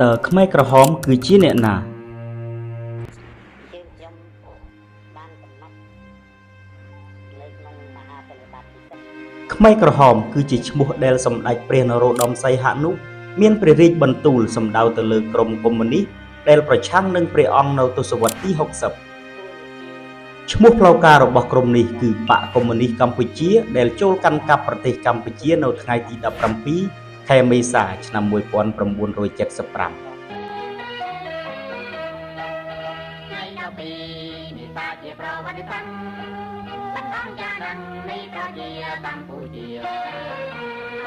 តើខ្មែរក្រហមគឺជាអ្នកណាយើងខ្ញុំបានកំណត់លើក្នុងមហាបរិបត្តិពិសេសខ្មែរក្រហមគឺជាឈ្មោះដែលសម្ដេចព្រះនរោត្តមសីហនុមានព្រះរាជបន្ទូលសម្ដៅទៅលើក្រុមកុម្មុយនីសដែលប្រឆាំងនឹងព្រះអង្គនៅទសវត្សរ៍ទី60ឈ្មោះផ្លូវការរបស់ក្រុមនេះគឺបកកុម្មុយនីសកម្ពុជាដែលចូលកាន់កាប់ប្រទេសកម្ពុជានៅថ្ងៃទី17ខែមេសាឆ្នាំ1975នេះបាជាប្រវត្តិសាស្ត្របណ្ដាំចានឹងនៃប្រជាកម្ពុជា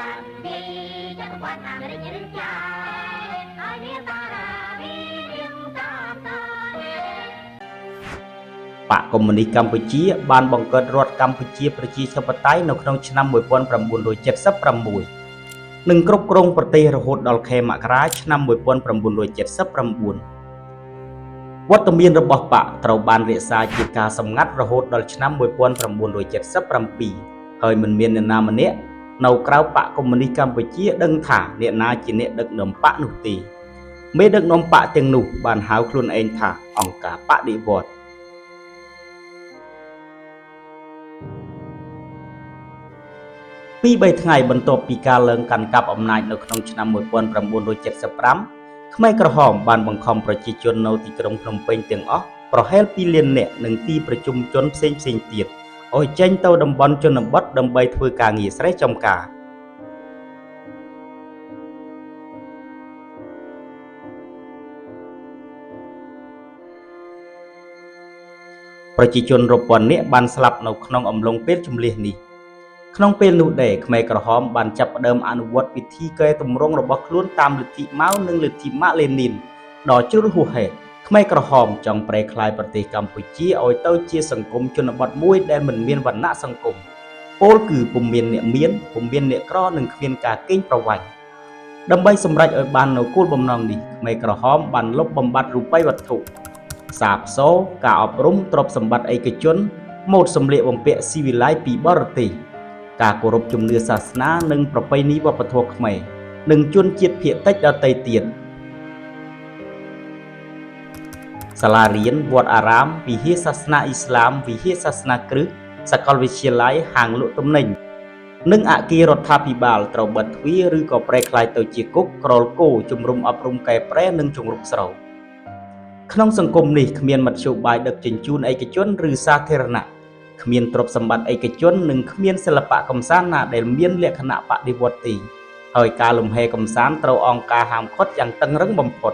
បានពីចក្រពត្តិអាមេរិកឬចាហើយមានតារាវិមានតាមតាបកកុម្មុយនីសកម្ពុជាបានបង្កើតរដ្ឋកម្ពុជាប្រជាធិបតេយ្យនៅក្នុងឆ្នាំ1976និងគ្រប់គ្រងប្រទេសរហូតដល់ខែមករាឆ្នាំ1979វត្តមានរបស់បកត្រូវបានរក្សាជាការសម្ងាត់រហូតដល់ឆ្នាំ1977ហើយមិនមានអ្នកណាម្នាក់នៅក្រៅបកកុម្មុយនីសកម្ពុជាដឹងថាអ្នកណាជាអ្នកដឹកនាំបកនោះទេមេដឹកនាំបកទាំងនោះបានហៅខ្លួនឯងថាអង្គការបដិវត្តន៍ពី3ថ្ងៃបន្ទាប់ពីការឡើងកាន់កាប់អំណាចនៅក្នុងឆ្នាំ1975ខ្មែរក្រហមបានបង្ខំប្រជាជននៅទីក្រុងភ្នំពេញទាំងអស់ប្រហែល2លាននាក់និងទីប្រជុំជនផ្សេងៗទៀតឲ្យចេញទៅតំបន់ជនបទដើម្បីធ្វើការងារស្រែចម្ការប្រជាជនរាប់ពាន់នាក់បានស្លាប់នៅក្នុងអំឡុងពេលជម្លៀសនេះក្នុងពេលនោះដែរខ្មែរក្រហមបានចាប់ផ្ដើមអនុវត្តវិធីកែតម្រង់របស់ខ្លួនតាមលទ្ធិម៉ៅនិងលទ្ធិម៉ាក់លេនីនដ៏ជ្រុលហួសហេតុខ្មែរក្រហមចង់ប្រែក្លាយប្រទេសកម្ពុជាឲ្យទៅជាសង្គមជនបទមួយដែលមិនមានវណ្ណៈសង្គមពោលគឺពុំមានអ្នកមានពុំមានអ្នកក្រនិងគ្មានការកេងប្រវ័ញ្ចដើម្បីសម្រេចឲ្យបាននូវគោលបំណងនេះខ្មែរក្រហមបានលុបបំបាត់រូបិយវត្ថុសាបសូរការអប់រំទ្រព្យសម្បត្តិឯកជនម៉ូដសម្លៀកបំពាក់ស៊ីវិល័យពីបរទេសការគោរពជំនឿសាសនានិងប្រពៃណីវប្បធម៌ខ្មែរនិងជនជាតិភាគតិចដទៃទៀតសាលារៀនវត្តអារាមវិហារសាសនាអ៊ីស្លាមវិហារសាសនាគ្រិស្តសាកលវិទ្យាល័យហាងលក់ទំនិញនិងអគាររដ្ឋាភិបាលត្រូវបិទទ្វារឬក៏ប្រែក្លាយទៅជាគុកក្រលគោជំរុំអប់រំកែប្រែនិងជង្រុកស្រូវក្នុងសង្គមនេះគ្មានមធ្យោបាយដឹកជញ្ជូនឯកជនឬសាធារណៈគ្មានទ្រព្យសម្បត្តិឯកជននិងគ្មានសិល្បៈកម្សាន្តណាដែលមានលក្ខណៈបដិវត្តន៍ទេហើយការលំហែកម្សាន្តត្រូវអង្គការហាមឃាត់យ៉ាងតឹងរឹងបំផុត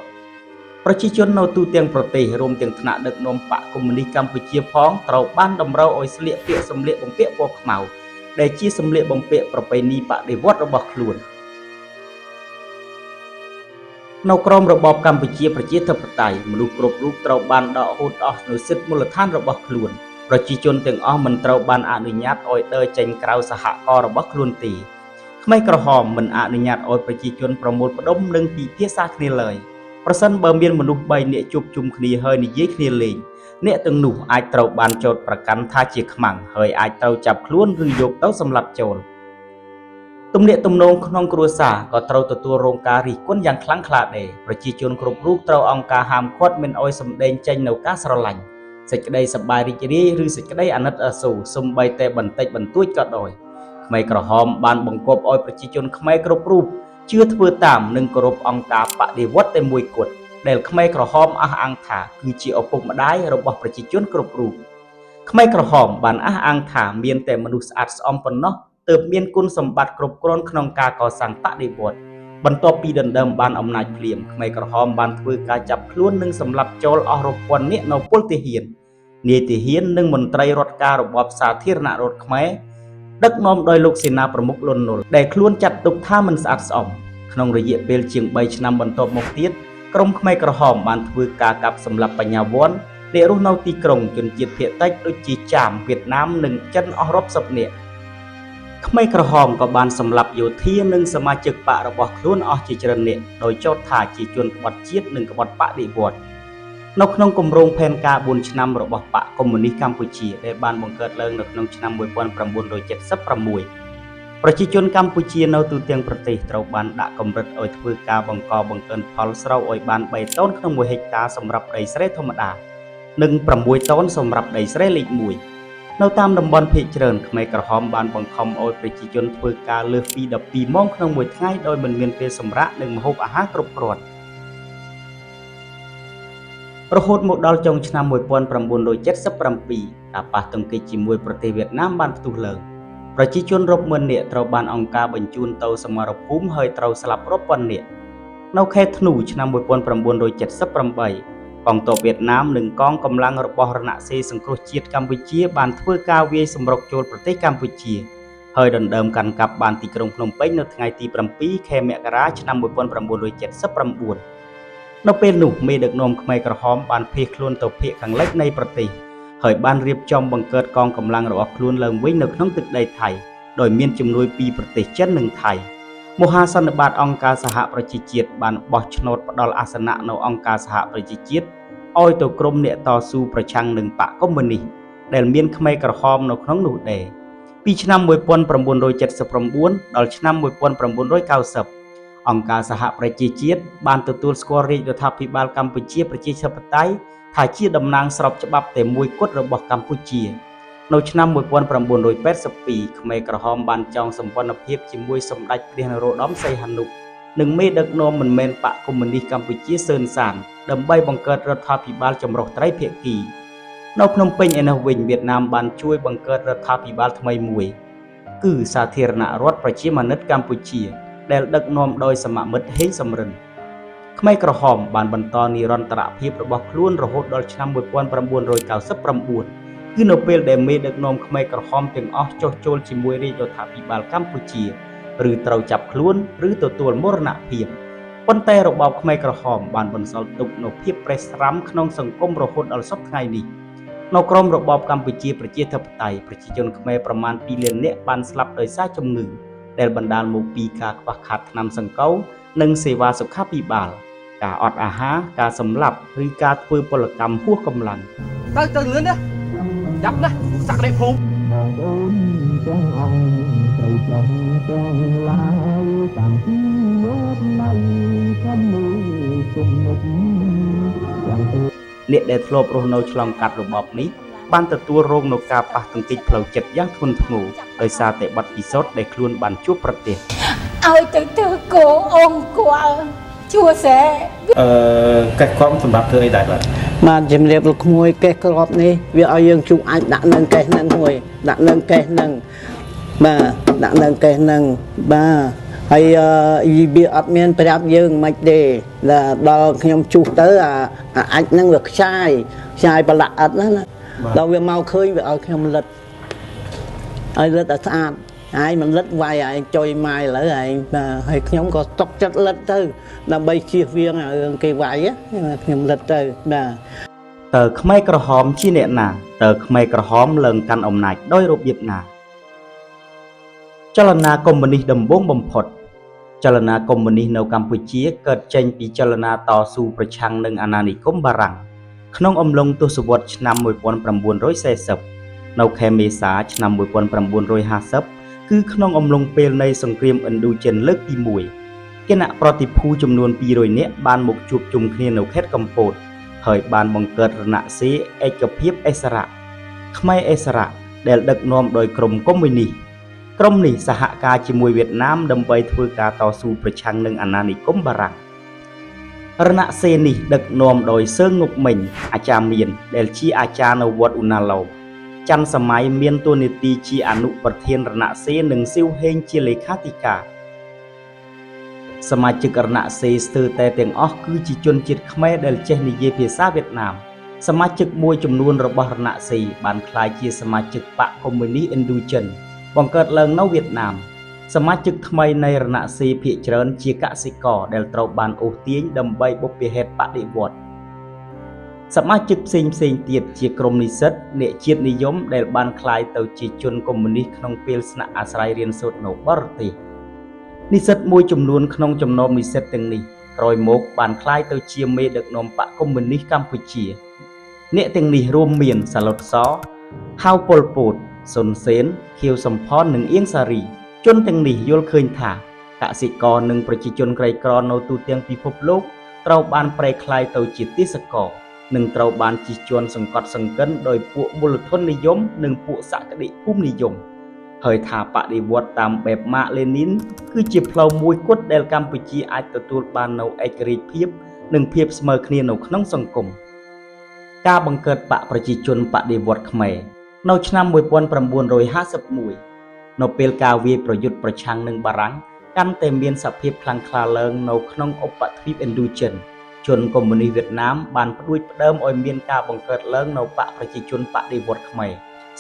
ប្រជាជននៅទូទាំងប្រទេសរួមទាំងថ្នាក់ដឹកនាំបកកុម្មុយនីសកម្ពុជាផងត្រូវបានតម្រូវឲ្យស្លៀកពាក់សម្លៀកបំពាក់ពណ៌ខ្មៅដែលជាសម្លៀកបំពាក់ប្រពៃណីបដិវត្តន៍របស់ខ្លួននៅក្រោមរបបកម្ពុជាប្រជាធិបតេយ្យមនុស្សគ្រប់រូបត្រូវបានដកហូតអស់នូវសិទ្ធិមូលដ្ឋានរបស់ខ្លួនប្រជាជនទាំងអស់មិនត្រូវបានអនុញ្ញាតឲ្យដើរចេញក្រៅសហគមន៍របស់ខ្លួនទេខ្មែរក្រហមមិនអនុញ្ញាតឲ្យប្រជាជនប្រមូលផ្ដុំនិងពិភាក្សាគ្នាឡើយប្រសិនបើមានមនុស្ស3នាក់ជួបជុំគ្នាហើយនិយាយគ្នាលេងអ្នកទាំងនោះអាចត្រូវបានចោទប្រកាន់ថាជាខ្មាំងហើយអាចត្រូវចាប់ខ្លួនឬយកទៅសម្លាប់ចោលទំនាក់ទំនងក្នុងគ្រួសារក៏ត្រូវទទួលរងការរិះគន់យ៉ាងខ្លាំងក្លាដែរប្រជាជនគ្រប់រូបត្រូវអង្គការហាមឃាត់មិនឲ្យសម្ដែងចេញនូវការស្រឡាញ់សេចក្តីសប្បាយរីករាយឬសេចក្តីអាណិតអាសូរសូម្បីតែបន្តិចបន្តួចក៏ដោយខ្មែរក្រហមបានបង្គាប់ឲ្យប្រជាជនខ្មែរគ្រប់រូបជឿធ្វើតាមនិងគោរពអង្គការបដិវត្តន៍តែមួយគត់ដែលខ្មែរក្រហមអះអាងថាគឺជាឪពុកម្ដាយរបស់ប្រជាជនគ្រប់រូបខ្មែរក្រហមបានអះអាងថាមានតែមនុស្សស្អាតស្អំប៉ុណ្ណោះទើបមានគុណសម្បត្តិគ្រប់គ្រាន់ក្នុងការកសាងបដិវត្តន៍បន្ទាប់ពីដណ្ដើមបានអំណាចភ្លាមខ្មែរក្រហមបានធ្វើការចាប់ខ្លួននិងសម្លាប់ចោលអស់រាប់ពាន់នាក់នៅពលទាហាននាយទាហាននិងមន្ត្រីរដ្ឋការរបបសាធារណរដ្ឋខ្មែរដឹកនាំដោយលោកសេនាប្រមុខលន់នល់ដែលខ្លួនចាត់ទុកថាមិនស្អាតស្អំក្នុងរយៈពេលជាង3ឆ្នាំបន្ទាប់មកទៀតក្រុមខ្មែរក្រហមបានធ្វើការកាប់សម្លាប់បញ្ញវន្តអ្នករស់នៅទីក្រុងជនជាតិភាគតិចដូចជាចាមវៀតណាមនិងចិនអស់រាប់សិបនាក់ខ្មែរក្រហមក៏បានសម្លាប់យោធានិងសមាជិកបករបស់ខ្លួនអស់ជាច្រើននាក់ដោយចោទថាជាជនក្បត់ជាតិនិងក្បត់បដិវត្តន៍នៅក្នុងគម្រោងផែនការ4ឆ្នាំរបស់បកកុម្មុយនីសកម្ពុជាដែលបានបង្កើតឡើងនៅក្នុងឆ្នាំ1976 ប្រជាជនកម្ពុជានៅទូទាំងប្រទេសត្រូវបានដាក់កម្រិតឲ្យធ្វើការបង្កបង្កើនផលស្រូវឲ្យបាន3តោនក្នុង1ហិកតាសម្រាប់ដីស្រែធម្មតានិង6តោនសម្រាប់ដីស្រែលេខ1នៅតាមតំបន់ភាគច្រើនខ្មែរក្រហមបានបង្ខំឲ្យប្រជាជនធ្វើការលើសពី12ម៉ោងក្នុងមួយថ្ងៃដោយមិនមានពេលសម្រាកនិងម្ហូបអាហារគ្រប់គ្រាន់រហូតមកដល់ចុងឆ្នាំ1977ការប៉ះទង្គិចជាមួយប្រទេសវៀតណាមបានផ្ទុះឡើងប្រជាជនរាប់ម៉ឺននាក់ត្រូវបានអង្គការបញ្ជូនទៅសមរភូមិហើយត្រូវស្លាប់រាប់ពាន់នាក់នៅខែធ្នូឆ្នាំ1978កងទ័ពវៀតណាមនិងកងកម្លាំងរបស់រណសិរ្សសង្គ្រោះជាតិកម្ពុជាបានធ្វើការវាយសម្រុកចូលប្រទេសកម្ពុជាហើយដណ្ដើមកាន់កាប់បានទីក្រុងភ្នំពេញនៅថ្ងៃទី7ខែមករាឆ្នាំ1979នៅពេលនោះមេដឹកនាំខ្មែរក្រហមបានភៀសខ្លួនទៅភាគខាងលិចនៃប្រទេសហើយបានរៀបចំបង្កើតកងកម្លាំងរបស់ខ្លួនឡើងវិញនៅក្នុងទឹកដីថៃដោយមានជំនួយពីប្រទេសចិននិងថៃមហាសន្និបាតអង្គការសហប្រជាជាតិបានបោះឆ្នោតផ្ដល់អាសនៈនៅអង្គការសហប្រជាជាតិឲ្យទៅក្រុមអ្នកតស៊ូប្រឆាំងនឹងបកកុម្មុយនីសដែលមានខ្មែរក្រហមនៅក្នុងនោះដែរពីឆ្នាំ1979ដល់ឆ្នាំ1990អង្គការសហប្រជាជាតិបានទទួលស្គាល់រាជរដ្ឋាភិបាលកម្ពុជាប្រជាធិបតេយ្យថាជាតំណាងស្របច្បាប់តែមួយគត់របស់កម្ពុជានៅឆ្នាំ1982ខ្មែរក្រហមបានចងសម្ព័ន្ធភាពជាមួយសម្ដេចព្រះនរោត្តមសីហនុនិងមេដឹកនាំមិនមែនបកកុម្មុយនីសកម្ពុជាសឿនសានដើម្បីបង្កើតរដ្ឋាភិបាលចម្រុះត្រីភាគីនៅភ្នំពេញឯនោះវិញវៀតណាមបានជួយបង្កើតរដ្ឋាភិបាលថ្មីមួយគឺសាធារណរដ្ឋប្រជាមានិតកម្ពុជាដែលដឹកនាំដោយសមមិត្តហេងសំរិនខ្មែរក្រហមបានបន្តនិរន្តរភាពរបស់ខ្លួនរហូតដល់ឆ្នាំ1999គឺនៅពេលដែលមេដឹកនាំខ្មែរក្រហមទាំងអស់ចុះចូលជាមួយរាជរដ្ឋាភិបាលកម្ពុជាឬត្រូវចាប់ខ្លួនឬទទួលមរណភាពប៉ុន្តែរបបខ្មែរក្រហមបានបន្សល់ទុកនូវភាពប្រេះស្រាំក្នុងសង្គមរហូតដល់សព្វថ្ងៃនេះនៅក្រោមរបបកម្ពុជាប្រជាធិបតេយ្យប្រជាជនខ្មែរប្រមាណ2លាននាក់បានស្លាប់ដោយសារជំងឺដែលបណ្ដាលមកពីការខ្វះខាតថ្នាំសង្កូវនិងសេវាសុខាភិបាលការអត់អាហារការសម្លាប់ឬការធ្វើពលកម្មហួសកម្លាំងទៅលឿនណាចាប់ណាសក្តិភូមិបងអូនទាំងអង្គត្រូវចង់ទាំងឡាយតាំងពីយកនៅខំមើលគុំមុខយ៉ាងទៅអ្នកដែលធ្លាប់រស់នៅឆ្លងកាត់របបនេះបានទទួលរងនូវការប៉ះទង្គិចផ្លូវចិត្តយ៉ាងធ្ងន់ធ្ងរដោយសារតែបទពិសោធន៍ដែលខ្លួនបានជួបប្រទះឲ្យទៅធ្វើគោអង្គគាត់ជួសែកេះក្រមសម្រាប់ធ្វើអីដែរបាទជំរាបលោកក្មួយកេះក្របនេះវាឲ្យយើងជួអាចដាក់នៅកេះហ្នឹងមួយដាក់នៅកេះហ្នឹងបាទដាក់នៅកេះហ្នឹងបាទហើយវាអត់មានប្រាប់យើងមិនទេដល់ខ្ញុំជួសទៅអាចហ្នឹងវាខ្ចាយប្រឡាក់អត់ណាដល់វាមកឃើញវាឲ្យខ្ញុំលិតឲ្យលិតឲ្យស្អាតហើយមិនលិតវាយឯងចុយម៉ាយឥឡូវឯងហើយខ្ញុំក៏ຕົកចិត្តលិតទៅដើម្បីជៀសវាងរឿងគេវាយខ្ញុំលិតទៅបាទតើខ្មែរក្រហមជាអ្នកណាតើខ្មែរក្រហមឡើងកាន់អំណាចដោយរបៀបណាចលនាកុម្មុយនីសដំបូងបំផុតចលនាកុម្មុយនីសនៅកម្ពុជាកើតចេញពីចលនាតស៊ូប្រឆាំងនឹងអាណានិគមបារាំងក្នុងអំឡុងទសវត្សរ៍ឆ្នាំ1940នៅខែមេសាឆ្នាំ1950គឺក្នុងអំឡុងពេលនៃសង្គ្រាមឥណ្ឌូចិនលើកទី1គណៈប្រតិភូចំនួន200នាក់បានមកជួបជុំគ្នានៅខេត្តកំពតហើយបានបង្កើតរណសិរ្សឯកភាពឥស្សរៈខ្មែរឥស្សរៈដែលដឹកនាំដោយក្រុមកុម្មុយនីសក្រុមនេះសហការជាមួយវៀតណាមដើម្បីធ្វើការតស៊ូប្រឆាំងនឹងអាណានិគមបារាំងរណសិរ្សនេះដឹកនាំដោយសឺងងប់មិញអាចារ្យមានដែលជាអាចារ្យនៅវត្តឧណាឡូមច័ន្ទសម័យមានតួនាទីជាអនុប្រធានរណសិរ្សនិងស៊ីវហេងជាលេខាធិការសមាជិករណសិរ្សស្ទើរតែទាំងអស់គឺជាជនជាតិខ្មែរដែលចេះនិយាយភាសាវៀតណាមសមាជិកមួយចំនួនរបស់រណសិរ្សបានក្លាយជាសមាជិកបកកុម្មុយនីសឥណ្ឌូចិនបង្កើតឡើងនៅវៀតណាមសមាជិកថ្មីនៃរណសិរ្សភាគច្រើនជាកសិករដែលត្រូវបានអូសទាញដើម្បីបុព្វហេតុបដិវត្តន៍សមាជិកផ្សេងទៀតជាក្រុមនិស្សិតអ្នកជាតិនិយមដែលបានក្លាយទៅជាជនកុម្មុយនីសក្នុងពេលស្នាក់អាស្រ័យរៀនសូត្រនៅបរទេសនិស្សិតមួយចំនួនក្នុងចំណោមនិស្សិតទាំងនេះក្រោយមកបានក្លាយទៅជាមេដឹកនាំបកកុម្មុយនីសកម្ពុជាអ្នកទាំងនេះរួមមានសាឡុតស ហៅប៉ុលពត សុនសេន ខៀវសំផននិងអៀងសារី ជនទាំងនេះយល់ឃើញថាកសិករនិងប្រជាជនក្រីក្រនៅទូទាំងពិភពលោកត្រូវបានប្រែក្លាយទៅជាទេសករនិងត្រូវបានជិះជាន់សង្កត់សង្កិនដោយពួកមូលធននិយមនិងពួកសក្តិភូមិនិយមហើយថាបដិវត្តន៍តាមបែបម៉ាកលេនីនគឺជាផ្លូវមួយគត់ដែលកម្ពុជាអាចទទួលបាននូវឯករាជ្យភាពនិងភាពស្មើគ្នានៅក្នុងសង្គមការបង្កើតបកប្រជាជនបដិវត្តន៍ខ្មែរនៅឆ្នាំ1951នៅពេលការវាយប្រយុទ្ធប្រឆាំងនឹងបារាំងកាន់តែមានសភាពខ្លាំងក្លាឡើងនៅក្នុងឧបទ្វីបឥណ្ឌូចិនជនកុម្មុយនីសវៀតណាមបានផ្ដួចផ្ដើមឲ្យមានការបង្កើតឡើងនៅបកប្រជាជនបដិវត្តន៍ខ្មែរ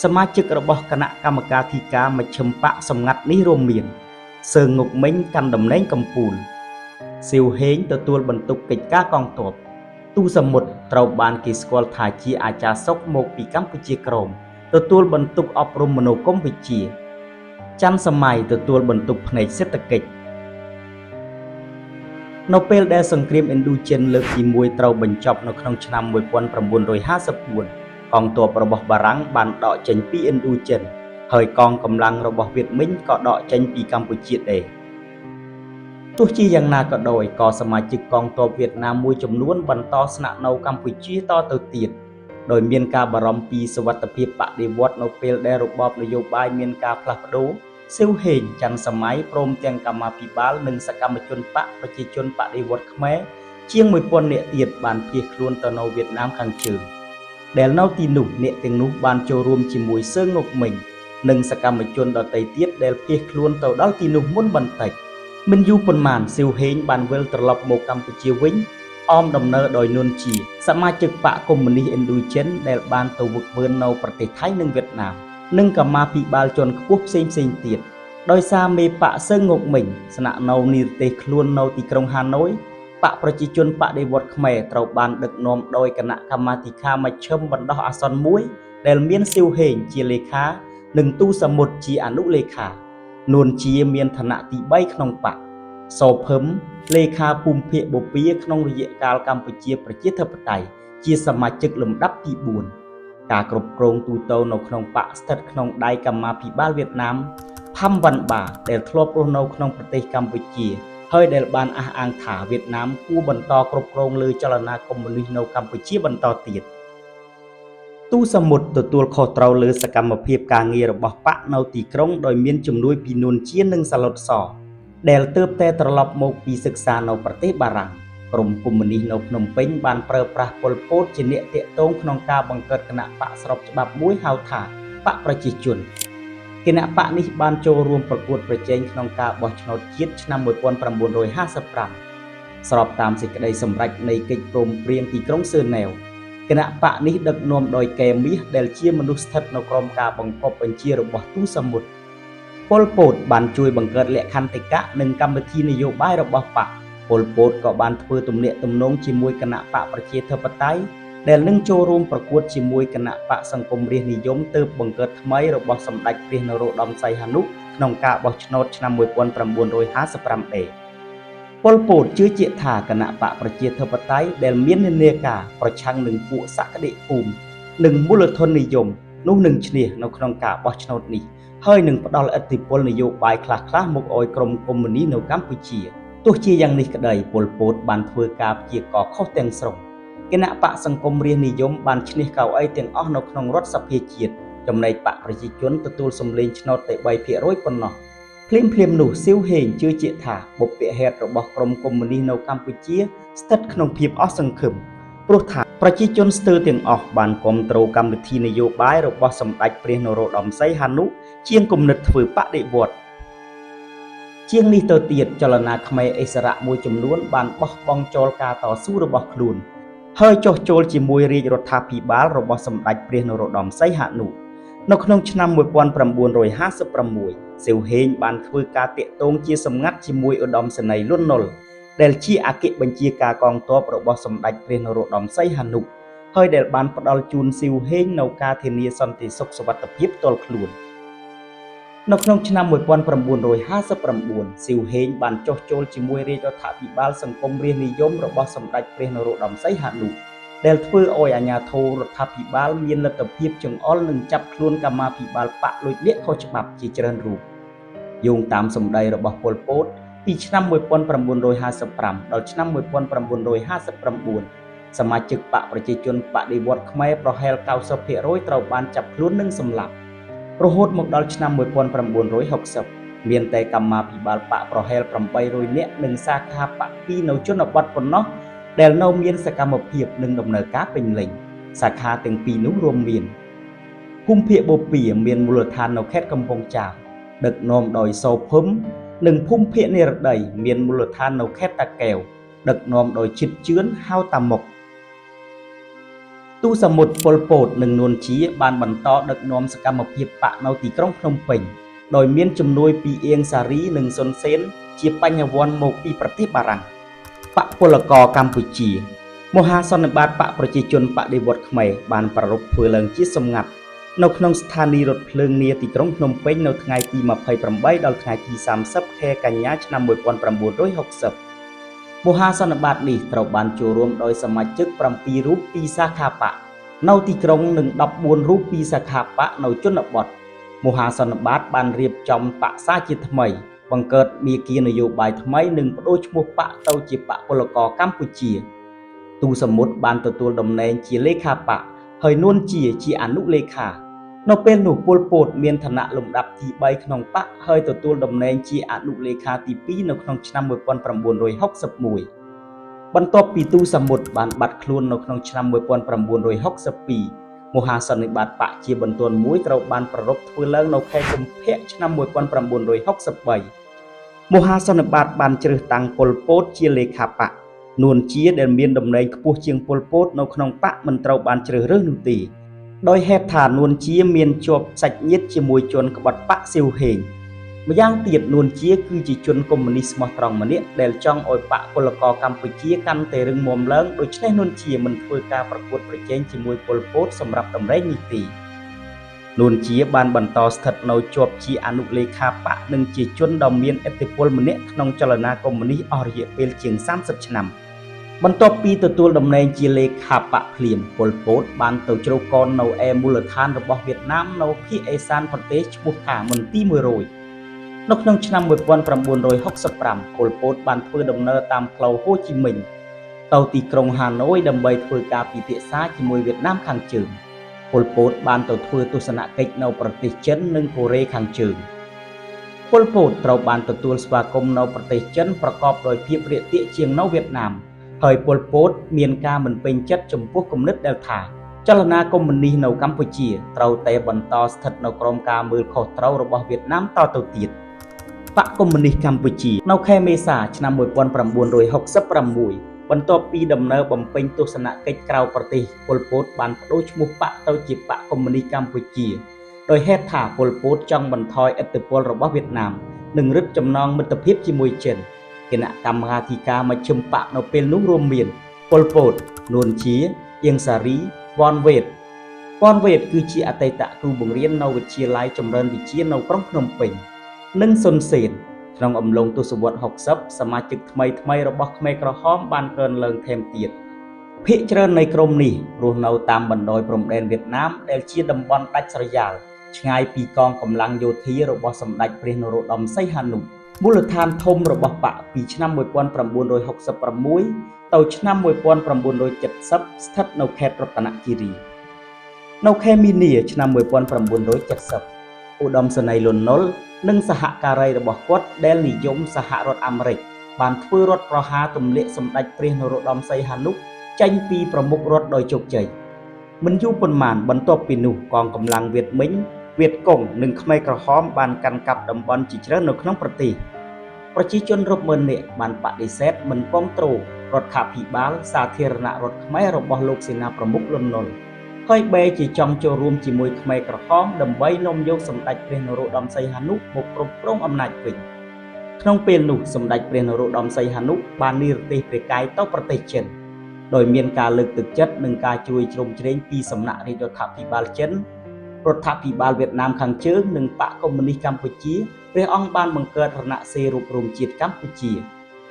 សមាជិករបស់គណៈកម្មការធិការមជ្ឈិមបកសម្ងាត់នេះរួមមានសឺងងុកមិញកាន់តំណែងកំពូលស៊ីវហេងទទួលបន្ទុកកិច្ចការកងទ័ពទូសមុទ្រត្រូវបានគេស្គាល់ថាជាអាចារ្យសុកមកពីកម្ពុជាក្រោមទទួលបន្ទុកអប់រំមនោគមវិជ្ជាច័ន្ទសម័យទទួលបន្ទុកផ្នែកសេដ្ឋកិច្ចនៅពេលដែលសង្គ្រាមឥណ្ឌូចិនលើកទី1ត្រូវបញ្ចប់នៅក្នុងឆ្នាំ1954កងទ័ពរបស់បារាំងបានដកចេញពីឥណ្ឌូចិនហើយកងកម្លាំងរបស់វៀតមិញក៏ដកចេញពីកម្ពុជាដែរទោះជាយ៉ាងណាក៏ដោយក៏សមាជិកកងទ័ពវៀតណាមមួយចំនួនបន្តស្នាក់នៅកម្ពុជាតទៅទៀតដោយមានការបារម្ភពីសុវត្ថិភាពបដិវត្តន៍នៅពេលដែលរបបនយោបាយមានការផ្លាស់ប្ដូរស៊ីវហេងច័ន្ទសម័យព្រមទាំងកម្មាភិបាលនិងសកម្មជនបកប្រជាជនបដិវត្តន៍ខ្មែរជាង 1000 នាក់ទៀតបានភៀសខ្លួនទៅនៅវៀតណាមខាងជើងដែលនៅទីនោះអ្នកទាំងនោះបានចូលរួមជាមួយសឺងងុកមិញនិងសកម្មជនដទៃទៀតដែលភៀសខ្លួនទៅដល់ទីនោះមុនបន្តិចមិនយូរប៉ុន្មានស៊ីវហេងបានវិលត្រឡប់មកកម្ពុជាវិញអមដំណើរដោយនួនជាសមាជិកបកកុម្មុយនីសឥណ្ឌូចិនដែលបានទៅវឹកវើនៅប្រទេសថៃនិងវៀតណាមនិងកម្មាភិបាលជាន់ខ្ពស់ផ្សេងទៀតដោយសារមេបកសឺងងុកមិញស្នាក់នៅនិរទេសខ្លួននៅទីក្រុងហាណូយបកប្រជាជនបដិវត្តន៍ខ្មែរត្រូវបានដឹកនាំដោយគណៈកម្មាធិការមជ្ឈិមបណ្ដោះអាសន្នមួយដែលមានស៊ីវហេងជាលេខានិងទូសមុទ្រជាអនុលេខានួនជាមានឋានៈទី3ក្នុងបកសោភឹមលេខាភូមិភាគបូព៌ាក្នុងរយៈកាលកម្ពុជាប្រជាធិបតេយ្យជាសមាជិកលំដាប់ទី4ការគ្រប់គ្រងទូទៅនៅក្នុងបកស្ថិតក្នុងដៃកម្មាភិបាលវៀតណាមផាំវ៉ាន់បាដែលធ្លាប់រស់នៅក្នុងប្រទេសកម្ពុជាហើយដែលបានអះអាងថាវៀតណាមគួរបន្តគ្រប់គ្រងលើចលនាកុម្មុយនីសនៅកម្ពុជាបន្តទៀតទូសមុទ្រទទួលខុសត្រូវលើសកម្មភាពការងាររបស់បកនៅទីក្រុងដោយមានជំនួយពីនួនជានិងសាឡុតសដែលទើបតែត្រឡប់មកពីសិក្សានៅប្រទេសបារាំងក្រុមកុម្មុយនីសនៅភ្នំពេញបានប្រើប្រាស់ប៉ុលពតជាអ្នកតាក់ទងក្នុងការបង្កើតគណៈបកស្របច្បាប់មួយហៅថាបកប្រជាជនគណៈបកនេះបានចូលរួមប្រកួតប្រជែងក្នុងការបោះឆ្នោតជាតិឆ្នាំ1955ស្របតាមសេចក្តីសម្រេចនៃកិច្ចព្រមព្រៀងទីក្រុងសឺណែវគណៈបកនេះដឹកនាំដោយកែមាសដែលជាមនុស្សស្ថិតនៅក្រោមការបង្គាប់បញ្ជារបស់ទូសមុទ្រប៉ុលពតបានជួយបង្កើតលក្ខន្តិកៈនិងកម្មវិធីនយោបាយរបស់បកប៉ុលពតក៏បានធ្វើទំនាក់ទំនងជាមួយគណៈបកប្រជាធិបតេយ្យដែលនឹងចូលរួមប្រកួតជាមួយគណៈបកសង្គមរាស្ត្រនិយមទើបបង្កើតថ្មីរបស់សម្ដេចព្រះនរោត្តមសីហនុក្នុងការបោះឆ្នោតឆ្នាំ1955ដែរប៉ុលពតជឿជាក់ថាគណៈបកប្រជាធិបតេយ្យដែលមាននានាការប្រឆាំងនឹងពួកសក្តិភូមិនិងមូលធននិយមនោះនឹងឈ្នះនៅក្នុងការបោះឆ្នោតនេះហើយនឹងផ្ដល់ឥទ្ធិពលនយោបាយខ្លះៗមកឲ្យក្រុមកុម្មុយនីសនៅកម្ពុជាទោះជាយ៉ាងនេះក្តីប៉ុលពតបានធ្វើការព្យាករណ៍ខុសទាំងស្រុងគណៈបកសង្គមរាស្ត្រនិយមបានឈ្នះកៅអីទាំងអស់នៅក្នុងរដ្ឋសភាជាតិចំណែកបកប្រជាជនទទួលសម្លេងឆ្នោតតែ 3% ប៉ុណ្ណោះភ្លាមនោះស៊ីវហេងជឿជាក់ថាបុព្វហេតុរបស់ក្រុមកុម្មុយនីសនៅកម្ពុជាស្ថិតក្នុងភាពអស់សង្ឃឹមព្រោះថាប្រជាជនស្ទើរទាំងអស់បានគ្រប់គ្រងកម្មវិធីនយោបាយរបស់សម្ដេចព្រះនរោត្តមសីហនុជាងគំនិតធ្វើបដិវត្តន៍ជាងនេះទៅទៀតចលនាខ្មែរឥស្សរៈមួយចំនួនបានបោះបង់ចោលការតស៊ូរបស់ខ្លួនហើយចុះចូលជាមួយរាជរដ្ឋាភិបាលរបស់សម្ដេចព្រះនរោត្តមសីហនុនៅក្នុងឆ្នាំ1956ស៊ីវហេងបានធ្វើការតាក់ទងជាសម្ងាត់ជាមួយឧត្តមសេនីយ៍លន់នល់ដែលជាអគ្គបញ្ជាការកងទ័ពរបស់សម្ដេចព្រះនរោត្តមសីហនុហើយដែលបានផ្ដល់ជូនស៊ីវហេងនៅការធានាសន្តិសុខសុវត្ថិភាពផ្ទាល់ខ្លួននៅក្នុងឆ្នាំ1959ស៊ីវហេងបានចុះចូលជាមួយរាជរដ្ឋាភិបាលសង្គមរាស្ត្រនិយមរបស់សម្ដេចព្រះនរោត្តមសីហនុដែលធ្វើឲ្យអាជ្ញាធររដ្ឋាភិបាលមានលទ្ធភាពចង្អុលនិងចាប់ខ្លួនកម្មាភិបាលបកលួចលាក់ខុសច្បាប់ជាច្រើនរូប យោងតាមសម្ដីរបស់ប៉ុល ពត ពីឆ្នាំ 1955 ដល់ឆ្នាំ 1959 សមាជិកបកប្រជាជនបដិវត្តន៍ខ្មែរប្រហែល 90% ត្រូវបានចាប់ខ្លួននិងសម្លាប់រហូតមកដល់ឆ្នាំ 1960 មានតែកម្មាភិបាលបកប្រហែល 800 នាក់និងសាខាបក2នៅជនបទប៉ុណ្ណោះដែលនៅមានសកម្មភាពនិងដំណើរការពេញលេញសាខាទាំងពីរនោះរួមមានភូមិភាគបូព៌ាមានមូលដ្ឋាននៅខេត្តកំពង់ចាមដឹកនាំដោយសោភឹមនិងភូមិភាគនិរតីមានមូលដ្ឋាននៅខេត្តតាកែវដឹកនាំដោយឈិតជឿនហៅតាមុកទូសមុទ្រប៉ុល ពត និងនួនជាបានបន្តដឹកនាំសកម្មភាពបកនៅទីក្រុងភ្នំពេញដោយមានជំនួយពីអៀងសារីនិងសុនសេនជាបញ្ញវន្តមកពីប្រទេសបារាំងបកពលករកម្ពុជាមហាសន្និបាតបកប្រជាជនបដិវត្តន៍ខ្មែរបានប្រារព្ធធ្វើឡើងជាសម្ងាត់នៅក្នុងស្ថានីយ៍រថភ្លើងនាទីក្រុងភ្នំពេញនៅថ្ងៃទី 28 ដល់ថ្ងៃទី 30 ខែកញ្ញាឆ្នាំ 1960 មហាសន្និបាតនេះត្រូវបានចូលរួមដោយសមាជិក 7 រូបពីសាខាបកនៅទីក្រុងនិង 14 រូបពីសាខាបកនៅជនបទមហាសន្និបាតបានរៀបចំបក្សជាថ្មីបង្កើតមាគ៌ានយោបាយថ្មីនិងបដូរឈ្មោះបកទៅជាបកពលករកម្ពុជាទូសមុទ្របានទទួលតំណែងជាលេខាបកហើយនួនជាអនុលេខានៅពេលនោះប៉ុល ពត មានឋានៈលំដាប់ទី3ក្នុងបកហើយទទួលតំណែងជាអនុលេខាទី2នៅក្នុងឆ្នាំ 1961 បន្ទាប់ពីទូសមុទ្របានបាត់ខ្លួននៅក្នុងឆ្នាំ 1962 មហាសន្និបាតបកជាបន្ទាន់មួយត្រូវបានប្រារព្ធធ្វើឡើងនៅខែកុម្ភៈឆ្នាំ 1963 មហាសន្និបាតបានជ្រើសតាំងប៉ុល ពត ជាលេខាបកនួនជាដែលមានតំណែងខ្ពស់ជាងប៉ុល ពត នៅក្នុងបកមិនត្រូវបានជ្រើសរើសនោះទេដោយហេតុថានួនជាមានជាប់សាច់ញាតិជាមួយជនក្បត់បកសៀវហេងម្យ៉ាងទៀតនួនជាគឺជាជនកុម្មុយនីសស្មោះត្រង់ម្នាក់ដែលចង់ឲ្យបកពលករកម្ពុជាកាន់តែរឹងមាំឡើងដូច្នេះនួនជាមិនធ្វើការប្រកួតប្រជែងជាមួយប៉ុល ពត សម្រាប់តំណែងនេះទេនួនជាបានបន្តស្ថិតនៅជាប់ជាអនុលេខាបកនិងជាជនដ៏មានឥទ្ធិពលម្នាក់ក្នុងចលនាកុម្មុយនីសអស់រយៈពេលជាង30ឆ្នាំបន្ទាប់ពីទទួលតំណែងជាលេខាបកភ្លាមប៉ុល ពត បានទៅជ្រកកននៅឯមូលដ្ឋានរបស់វៀតណាមនៅភាគឦសានប្រទេសឈ្មោះថាមន្ទីរ100នៅក្នុងឆ្នាំ 1965 ប៉ុល ពត បានធ្វើដំណើរតាមផ្លូវហូជីមិញទៅទីក្រុងហាណូយដើម្បីធ្វើការពិភាក្សាជាមួយវៀតណាមខាងជើងប៉ុល ពត បានទៅធ្វើទស្សនកិច្ចនៅប្រទេសចិននិងកូរ៉េខាងជើងប៉ុល ពត ត្រូវបានទទួលស្វាគមន៍នៅប្រទេសចិនប្រកបដោយភាពរាក់ទាក់ជាងនៅវៀតណាមហើយប៉ុល ពត មានការមិនពេញចិត្តចំពោះគំនិតដែលថាចលនាកុម្មុយនីសនៅកម្ពុជាត្រូវតែបន្តស្ថិតនៅក្រោមការមើលខុសត្រូវរបស់វៀតណាមតទៅទៀតបកកុម្មុយនីសកម្ពុជានៅខែមេសាឆ្នាំ 1966 បន្ទាប់ពីដំណើរបំពេញទស្សនកិច្ចក្រៅប្រទេសប៉ុល ពត បានបដូរឈ្មោះបកទៅជាបកកុម្មុយនីសកម្ពុជាដោយហេតុថាប៉ុល ពត ចង់បន្ថយឥទ្ធិពលរបស់វៀតណាមនិងរឹតចំណងមិត្តភាពជាមួយចិនគណៈកម្មាធិការមជ្ឈិមបកនៅពេលនោះរួមមានប៉ុល ពត នួនជាអៀងសារីវ៉នវ៉េតគឺជាអតីតគ្រូបង្រៀននៅវិទ្យាល័យចម្រើនវិទ្យានៅក្រុងភ្នំពេញនិងសុនសេនក្នុងអំឡុងទសវត្សរ៍ 60 សមាជិកថ្មីរបស់ខ្មែរក្រហមបានកើនឡើងថែមទៀតភាគច្រើននៃក្រុមនេះរស់នៅតាមបណ្ដោយព្រំដែនវៀតណាមដែលជាតំបន់ដាច់ស្រយាលឆ្ងាយពីកងកម្លាំងយោធារបស់សម្ដេចព្រះនរោត្តមសីហនុមូលដ្ឋានធំរបស់បកពីឆ្នាំ 1966 ទៅឆ្នាំ 1970 ស្ថិតនៅខេត្តរតនគិរីនៅខែមីនាឆ្នាំ 1970 ឧត្តមសេនីយ៍ លន់ នល់និងសហការីរបស់គាត់ដែលនិយមសហរដ្ឋអាមេរិកបានធ្វើរដ្ឋប្រហារទម្លាក់សម្ដេចព្រះនរោត្តមសីហនុចេញពីប្រមុខរដ្ឋដោយជោគជ័យមិនយូរប៉ុន្មានបន្ទាប់ពីនោះកងកម្លាំងវៀតមិញវៀតកុងនិងខ្មែរក្រហមបានកាន់កាប់តំបន់ជាច្រើននៅក្នុងប្រទេសប្រជាជនរាប់ម៉ឺននាក់បានបដិសេធមិនគាំទ្ររដ្ឋាភិបាលសាធារណរដ្ឋខ្មែររបស់លោកសេនាប្រមុខ លន់ នល់ហើយបែរជាចង់ចូលរួមជាមួយខ្មែរក្រហមដើម្បីនាំយកសម្ដេចព្រះនរោត្តមសីហនុមកគ្រប់គ្រងអំណាចវិញក្នុងពេលនោះសម្ដេចព្រះនរោត្តមសីហនុបាននិរទេសព្រះកាយទៅប្រទេសចិនដោយមានការលើកទឹកចិត្តនិងការជួយជ្រោមជ្រែងពីសំណាក់រាជរដ្ឋាភិបាលចិនរដ្ឋាភិបាលវៀតណាមខាងជើងនិងបកកុម្មុយនីសកម្ពុជាព្រះអង្គបានបង្កើតរណសិរ្សរួបរวมជាតិកម្ពុជា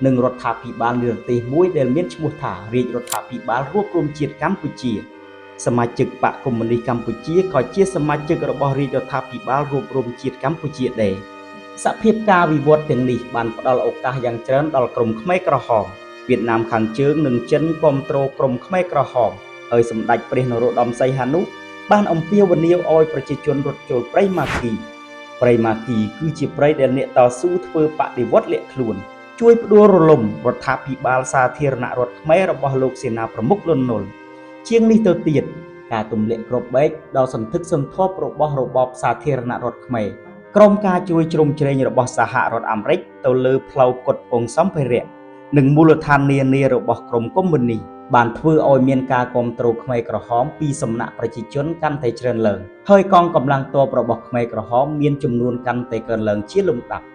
និងរដ្ឋាភិបាលនិរទេសមួយដែលមានឈ្មោះថារាជរដ្ឋាភិបាលរួបរวมជាតិកម្ពុជាសមាជិកបកកុម្មុយនីសកម្ពុជាក៏ជាសមាជិករបស់រាជរដ្ឋាភិបាលរួបរวมជាតិកម្ពុជាដែរ សភាពការវិវត្តទាំងនេះបានផ្ដល់ឱកាសយ៉ាងច្រើនដល់ក្រុមខ្មែរក្រហមវៀតណាមខាងជើងនិងចិនគ្រប់គ្រងក្រុមខ្មែរក្រហមហើយសម្ដេចព្រះនរោត្តមសីហនុបានអំពាវនាវឲ្យប្រជាជនរត់ចូលព្រៃម៉ាគីគឺជាព្រៃដែលអ្នកតស៊ូធ្វើបដិវត្តលាក់ខ្លួនជួយផ្ដួលរលំរដ្ឋាភិបាលសាធារណរដ្ឋខ្មែររបស់លោកសេនាប្រមុខលន់នល់ជាងនេះទៅទៀតការទម្លាក់គ្រាប់បែកដល់សន្ធឹកសន្ធាប់របស់របបសាធារណរដ្ឋខ្មែរក្រោមការជួយជ្រោមជ្រែងរបស់សហរដ្ឋអាមេរិកទៅលើផ្លូវផ្គត់ផ្គង់សម្ភារៈនិងមូលដ្ឋាននានារបស់ក្រុមកុម្មុយនីសបានធ្វើឲ្យមានការគាំទ្រខ្មែរក្រហមពីសំណាក់ប្រជាជនកាន់តែច្រើនឡើងហើយកងកម្លាំងទ័ពរបស់ខ្មែរក្រហមមានចំនួនកាន់តែកើនឡើងជាលំដាប់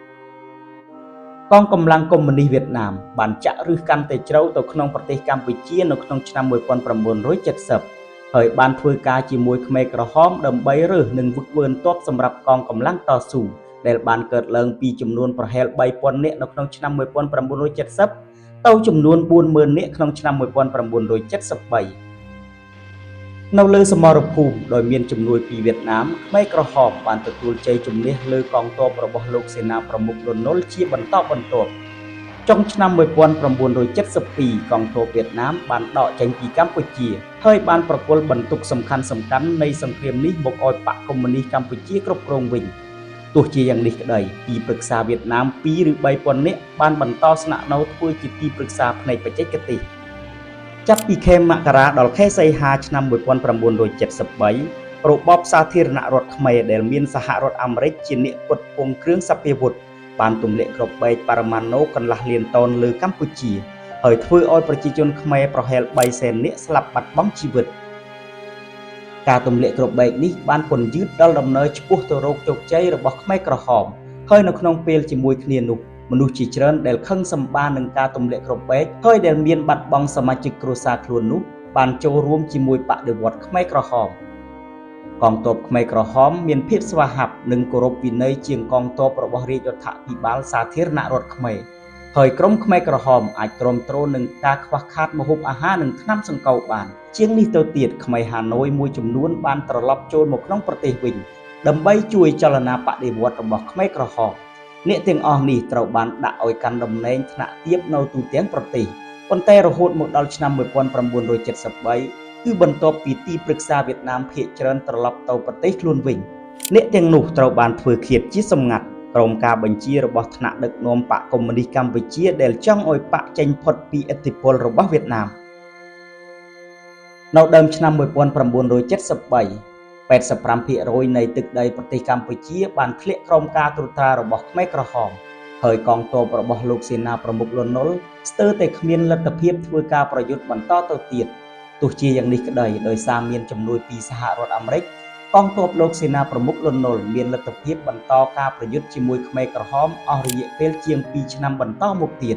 កងកម្លាំងកុម្មុយនីសវៀតណាមបានចាក់ឫសកាន់តែជ្រៅទៅក្នុងប្រទេសកម្ពុជានៅក្នុងឆ្នាំ1970ហើយបានធ្វើការជាមួយខ្មែរក្រហមដើម្បីរើសនិងវឹកវើទ័ពសម្រាប់កងកម្លាំងតស៊ូដែលបានកើតឡើងពីចំនួនប្រហែល 3000 នាក់នៅក្នុងឆ្នាំ1970ទៅចំនួន 40000 នាក់ក្នុងឆ្នាំ1973នៅលើសមរភូមិដោយមានជំនួយពីវៀតណាមខ្មែរក្រហមបានទទួលជ័យជំនះលើកងទ័ពរបស់លោកសេនាប្រមុខលន់នល់ជាបន្តបន្ទាប់ចុងឆ្នាំ1972កងទ័ពវៀតណាមបានដកចេញពីកម្ពុជាហើយបានប្រគល់បន្ទុកសំខាន់ៗនៃសង្គ្រាមនេះមកឲ្យបកកុម្មុយនីសកម្ពុជាគ្រប់គ្រងវិញទោះជាយ៉ាងនេះក្តីទីប្រឹក្សាវៀតណាម 2 ឬ 3000 នាក់បានបន្តស្នាក់នៅធ្វើជាទីប្រឹក្សាផ្នែកបច្ចេកទេសចាប់ពីខែមករាដល់ខែសីហាឆ្នាំ1973របបសាធារណរដ្ឋខ្មែរដែលមានសហរដ្ឋអាមេរិកជាអ្នកផ្គត់ផ្គង់គ្រឿងសព្វាវុធបានទម្លាក់គ្រាប់បែកបរមាណូកន្លះលានតោនលើកម្ពុជាហើយធ្វើឲ្យប្រជាជនខ្មែរប្រហែល 300,000 នាក់ស្លាប់បាត់បង់ជីវិតការទម្លាក់គ្រាប់បែកនេះបានពន្យឺតដល់ដំណើរឆ្ពោះទៅរកជោគជ័យរបស់ខ្មែរក្រហមហើយនៅក្នុងពេលជាមួយគ្នានោះមនុស្សជាច្រើនដែលខឹងសម្បានឹងការទម្លាក់គ្រាប់បែកហើយដែលមានបាត់បង់សមាជិកគ្រួសារខ្លួននោះបានចូលរួមជាមួយបដិវត្តន៍ខ្មែរក្រហមកងទ័ពខ្មែរក្រហមមានភាពស្វាហាប់និងគោរពវិន័យជាងកងទ័ពរបស់រាជរដ្ឋាភិបាលសាធារណរដ្ឋខ្មែរហើយក្រុមខ្មែរក្រហមអាចទ្រាំទ្រនឹងការខ្វះខាតម្ហូបអាហារនិងថ្នាំសង្កូវបានជាងនេះទៅទៀតខ្មែរហាណូយមួយចំនួនបានត្រឡប់ចូលមកក្នុងប្រទេសវិញដើម្បីជួយចលនាបដិវត្តន៍របស់ខ្មែរក្រហមអ្នកទាំងអស់នេះត្រូវបានដាក់ឲ្យកាន់តំណែងថ្នាក់ទាបនៅទូទាំងប្រទេសប៉ុន្តែរហូតមកដល់ឆ្នាំ1973គឺបន្ទាប់ពីទីប្រឹក្សាវៀតណាមភាគច្រើនត្រឡប់ទៅប្រទេសខ្លួនវិញអ្នកទាំងនោះត្រូវបានធ្វើឃាតជាសម្ងាត់ក្រោមការបញ្ជារបស់ថ្នាក់ដឹកនាំបកកុម្មុយនីសកម្ពុជាដែលចង់ឲ្យបកចេញផុតពីឥទ្ធិពលរបស់វៀតណាមនៅដើមឆ្នាំ1973 85% នៃទឹកដីប្រទេសកម្ពុជាបានធ្លាក់ក្រោមការត្រួតត្រារបស់ខ្មែរក្រហមហើយកងទ័ពរបស់លោកសេនាប្រមុខលន់នល់ស្ទើរតែគ្មានលទ្ធភាពធ្វើការប្រយុទ្ធបន្តទៅទៀតទោះជាយ៉ាងនេះក្តីដោយសារមានជំនួយពីសហរដ្ឋអាមេរិកកងទ័ពលោកសេនាប្រមុខលន់នល់មានលទ្ធភាពបន្តការប្រយុទ្ធជាមួយខ្មែរក្រហមអស់រយៈពេលជាង 2 ឆ្នាំបន្តមកទៀត